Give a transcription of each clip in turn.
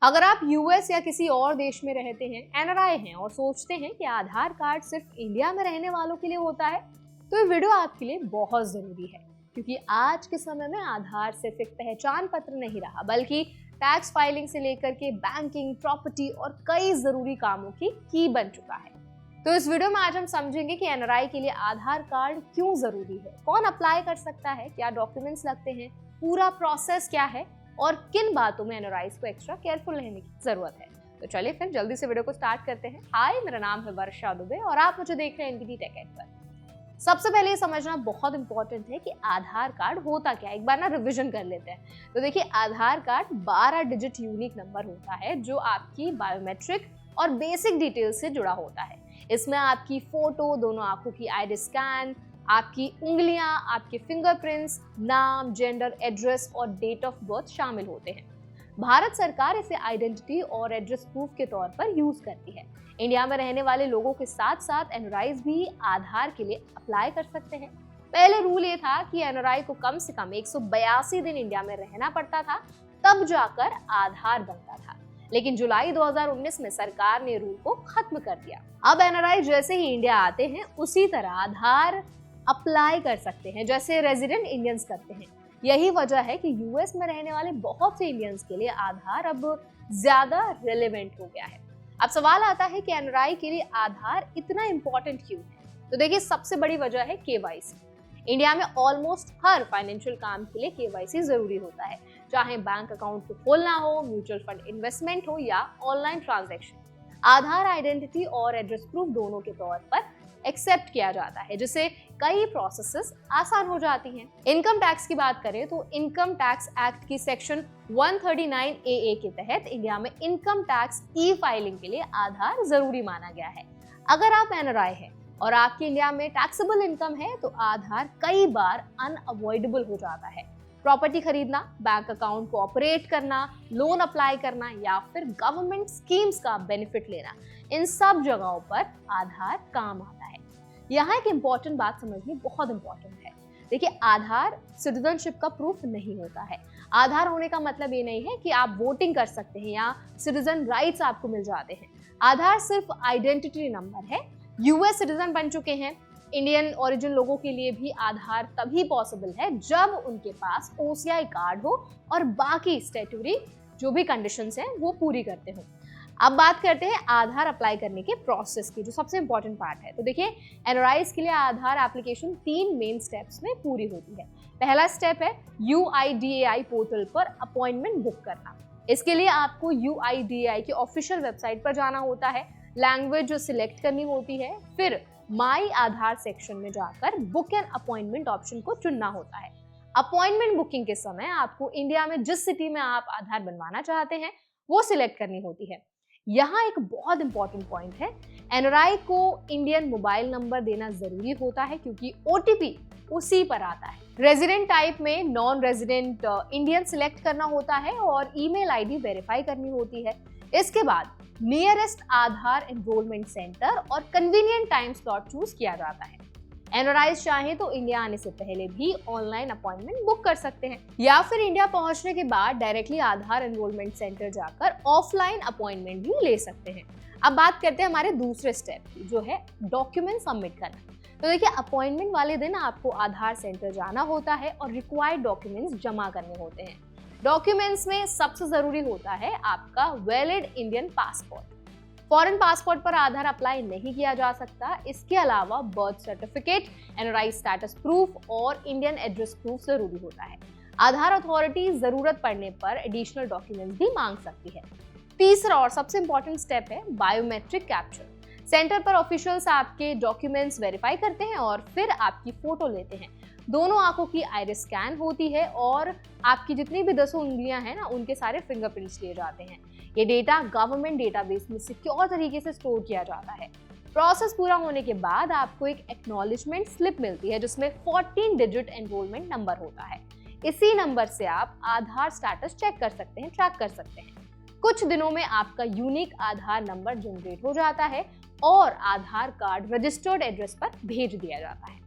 अगर आप यूएस या किसी और देश में रहते हैं, एनआरआई हैं और सोचते हैं कि आधार कार्ड सिर्फ इंडिया में रहने वालों के लिए होता है, तो ये वीडियो आपके लिए बहुत जरूरी है। क्योंकि आज के समय में आधार सिर्फ एक पहचान पत्र नहीं रहा, बल्कि टैक्स फाइलिंग से लेकर के बैंकिंग, प्रॉपर्टी और कई जरूरी कामों की बन चुका है। तो इस वीडियो में आज हम समझेंगे कि एनआरआई के लिए आधार कार्ड क्यों जरूरी है, कौन अप्लाई कर सकता है, क्या डॉक्यूमेंट्स लगते हैं, पूरा प्रोसेस क्या है और किन बातों में एनआरआईज को एक्स्ट्रा केयरफुल रहने की जरूरत है। तो चलिए फिर जल्दी से वीडियो को स्टार्ट करते हैं। हाय, मेरा नाम है वर्षा दुबे और आप मुझे देख रहे हैं एनबीटी टेक एड पर। सबसे पहले ये समझना बहुत इंपॉर्टेंट है कि आधार कार्ड होता क्या है। एक बार ना रिवीजन कर लेते हैं। तो देखिए, आधार कार्ड 12 डिजिट यूनिक नंबर होता है जो आपकी बायोमेट्रिक और बेसिक डिटेल से जुड़ा होता है। इसमें आपकी फोटो, दोनों आंखों की आइरिस स्कैन, आपकी उंगलियां, आपके फिंगरप्रिंट्स, नाम, जेंडर, एड्रेस और डेट ऑफ बर्थ शामिल होते हैं। भारत सरकार इसे आइडेंटिटी और एड्रेस प्रूफ के तौर पर यूज करती है। इंडिया में रहने वाले लोगों के साथ साथ एनआरआईज भी आधार के लिए अप्लाई कर सकते हैं। पहले रूल ये था कि एनआरआई को कम से कम 182 दिन इंडिया में रहना पड़ता था, तब जाकर आधार बनता था। लेकिन जुलाई 2019 में सरकार ने रूल को खत्म कर दिया। अब एनआरआई जैसे ही इंडिया आते हैं, उसी तरह आधार अप्लाई कर सकते हैं जैसे रेजिडेंट इंडियंस करते हैं। यही वजह है कि यूएस में रहने वाले बहुत से इंडियंस के लिए आधार अब ज्यादा रेलेवेंट हो गया है। अब सवाल आता है कि एनआरआई के लिए आधार इतना इंपॉर्टेंट क्यों है। तो देखिए, सबसे बड़ी वजह है केवाईसी। इंडिया में ऑलमोस्ट हर फाइनेंशियल काम के लिए केवाईसी जरूरी होता है, चाहे बैंक अकाउंट को खोलना हो, म्यूचुअल फंड इन्वेस्टमेंट हो या ऑनलाइन ट्रांजैक्शन। आधार आइडेंटिटी और एड्रेस प्रूफ दोनों के तौर पर एक्सेप्ट किया जाता है, जिससे कई प्रोसेसेस आसान हो जाती हैं। इनकम टैक्स की बात करें तो इनकम टैक्स एक्ट की सेक्शन 139 AA के तहत इंडिया में इनकम टैक्स ई फाइलिंग के लिए आधार जरूरी माना गया है। अगर आप एनआरआई हैं और आपकी इंडिया में टैक्सेबल इनकम है, तो आधार कई बार अनअवॉइडेबल हो जाता है। प्रॉपर्टी खरीदना, बैंक अकाउंट को ऑपरेट करना, लोन अप्लाई करना या फिर गवर्नमेंट स्कीम्स का बेनिफिट लेना, इन सब जगहों पर आधार काम आता है। यहाँ एक इम्पॉर्टेंट बात समझनी बहुत इम्पॉर्टेंट है। देखिए, आधार सिटीजनशिप का प्रूफ नहीं होता है। आधार होने का मतलब ये नहीं है कि आप वोटिंग कर सकते हैं या सिटीजन राइट्स आपको मिल जाते हैं। आधार सिर्फ आइडेंटिटी नंबर है। यूएस सिटीजन बन चुके हैं इंडियन ओरिजिन लोगों के लिए भी आधार तभी पॉसिबल है जब उनके पास ओसीआई कार्ड हो और बाकी स्टैट्यूटरी जो भी कंडीशंस हैं वो पूरी करते हो। अब बात करते हैं आधार अप्लाई करने के प्रोसेस की, जो सबसे इंपॉर्टेंट पार्ट है। तो देखिए, एनआरआईज के लिए आधार एप्लीकेशन 3 मेन स्टेप्स में पूरी होती है। पहला स्टेप है UIDAI पोर्टल पर अपॉइंटमेंट बुक करना। इसके लिए आपको UIDAI की ऑफिशियल वेबसाइट पर जाना होता है, लैंग्वेज जो सिलेक्ट करनी होती है, फिर माई आधार सेक्शन में जाकर बुक एन अपॉइंटमेंट ऑप्शन को चुनना होता है। अपॉइंटमेंट बुकिंग के समय आपको इंडिया में जिस सिटी में आप आधार बनवाना चाहते हैं वो सिलेक्ट करनी होती है। यहाँ एक बहुत इंपॉर्टेंट पॉइंट है, एनआरआई को इंडियन मोबाइल नंबर देना जरूरी होता है क्योंकि ओटीपी उसी पर आता है। रेजिडेंट टाइप में नॉन रेजिडेंट इंडियन सिलेक्ट करना होता है और ईमेल आईडी वेरीफाई करनी होती है। इसके बाद नियरेस्ट आधार एनरोलमेंट सेंटर और कन्वीनियंट टाइम स्लॉट चूज किया जाता है। एनआरआईज चाहे तो इंडिया आने से पहले भी ऑनलाइन अपॉइंटमेंट बुक कर सकते हैं या फिर इंडिया पहुंचने के बाद डायरेक्टली आधार एनरोलमेंट सेंटर जाकर ऑफलाइन अपॉइंटमेंट भी ले सकते हैं। अब बात करते हैं हमारे दूसरे स्टेप की, जो है डॉक्यूमेंट सबमिट करना। तो देखिए, अपॉइंटमेंट वाले दिन आपको आधार सेंटर जाना होता है और रिक्वायर्ड डॉक्यूमेंट्स जमा करने होते हैं। डॉक्यूमेंट्स में सबसे जरूरी होता है आपका valid Indian passport. Foreign passport पर आधार अप्लाई नहीं किया जा सकता। इसके अलावा birth certificate, NRI status proof और इंडियन एड्रेस प्रूफ जरूरी होता है। आधार अथॉरिटी जरूरत पड़ने पर एडिशनल डॉक्यूमेंट्स भी मांग सकती है। तीसरा और सबसे इंपॉर्टेंट स्टेप है बायोमेट्रिक कैप्चर। सेंटर पर ऑफिशियल्स आपके डॉक्यूमेंट्स वेरीफाई करते हैं और फिर आपकी फोटो लेते हैं। दोनों आंखों की आइरिस स्कैन होती है और आपकी जितनी भी 10 उंगलियां हैं ना, उनके सारे फिंगरप्रिंट्स लिए जाते हैं। ये डेटा गवर्नमेंट डेटाबेस में सिक्योर तरीके से स्टोर किया जाता है। प्रोसेस पूरा होने के बाद आपको एक एक्नॉलेजमेंट स्लिप मिलती है जिसमें 14 डिजिट एनरोलमेंट नंबर होता है। इसी नंबर से आप आधार स्टेटस चेक कर सकते हैं, ट्रैक कर सकते हैं। कुछ दिनों में आपका यूनिक आधार नंबर जनरेट हो जाता है और आधार कार्ड रजिस्टर्ड एड्रेस पर भेज दिया जाता है।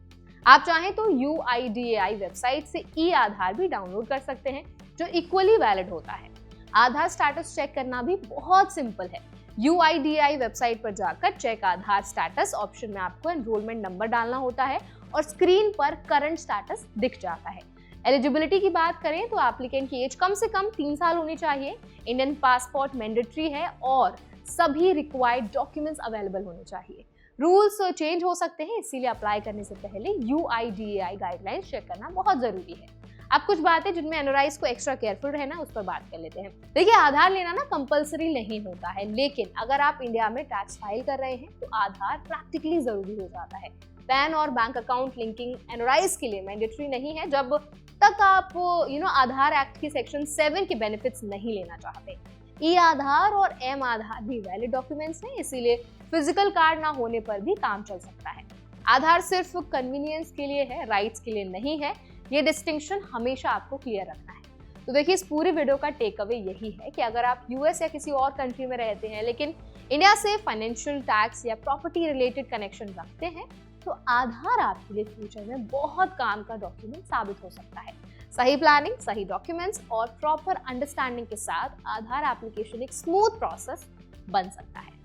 आप चाहें तो UIDAI वेबसाइट से ई आधार भी डाउनलोड कर सकते हैं, जो इक्वली वैलिड होता है। आधार स्टेटस चेक करना भी बहुत सिंपल है। UIDAI वेबसाइट पर जाकर चेक आधार स्टेटस ऑप्शन में आपको एनरोलमेंट नंबर डालना होता है और स्क्रीन पर करंट स्टेटस दिख जाता है। एलिजिबिलिटी की बात करें तो एप्लीकेंट की एज कम से कम 3 साल होनी चाहिए, इंडियन पासपोर्ट मैंडेटरी है और सभी रिक्वायर्ड डॉक्यूमेंट्स अवेलेबल होने चाहिए। रूल्स चेंज हो सकते हैं, इसीलिए अप्लाई करने से पहले UIDAI गाइडलाइंस चेक करना बहुत जरूरी है। अब कुछ बातें जिनमें एनआरआईज को एक्स्ट्रा केयरफुल रहना, उस पर बात कर लेते हैं। देखिए, आधार लेना ना कंपलसरी नहीं होता है, लेकिन अगर आप इंडिया में टैक्स फाइल कर रहे हैं तो आधार प्रैक्टिकली जरूरी हो जाता है। पैन और बैंक अकाउंट लिंकिंग एनआरआईज के लिए मैंडेटरी नहीं है जब तक आप आधार एक्ट की सेक्शन 7 के बेनिफिट्स नहीं लेना चाहते। ई आधार और एम आधार भी वैलिड डॉक्यूमेंट्स हैं, इसीलिए फिजिकल कार्ड ना होने पर भी काम चल सकता है। आधार सिर्फ कन्वीनियंस के लिए है, राइट्स के लिए नहीं है। ये डिस्टिंक्शन हमेशा आपको क्लियर रखना है। तो देखिए, इस पूरी वीडियो का टेक अवे यही है कि अगर आप यूएस या किसी और कंट्री में रहते हैं लेकिन इंडिया से फाइनेंशियल, टैक्स या प्रॉपर्टी रिलेटेड कनेक्शन रखते हैं तो आधार आपके लिए फ्यूचर में बहुत काम का डॉक्यूमेंट साबित हो सकता है। सही प्लानिंग, सही डॉक्यूमेंट्स और प्रॉपर अंडरस्टैंडिंग के साथ आधार एप्लीकेशन एक स्मूथ प्रोसेस बन सकता है।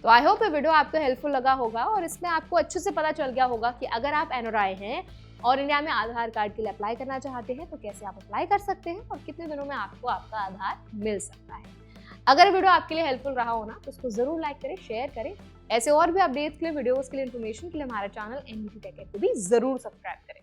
तो आई होप ये वीडियो आपको हेल्पफुल लगा होगा और इसमें आपको अच्छे से पता चल गया होगा कि अगर आप एनआरआई हैं और इंडिया में आधार कार्ड के लिए अप्लाई करना चाहते हैं तो कैसे आप अप्लाई कर सकते हैं और कितने दिनों में आपको आपका आधार मिल सकता है। अगर वीडियो आपके लिए हेल्पफुल रहा हो ना तो उसको जरूर लाइक करें, शेयर करें। ऐसे और भी अपडेट्स के लिए, वीडियोस के लिए, इन्फॉर्मेशन के लिए हमारा चैनल NET Tech को भी जरूर सब्सक्राइब करें।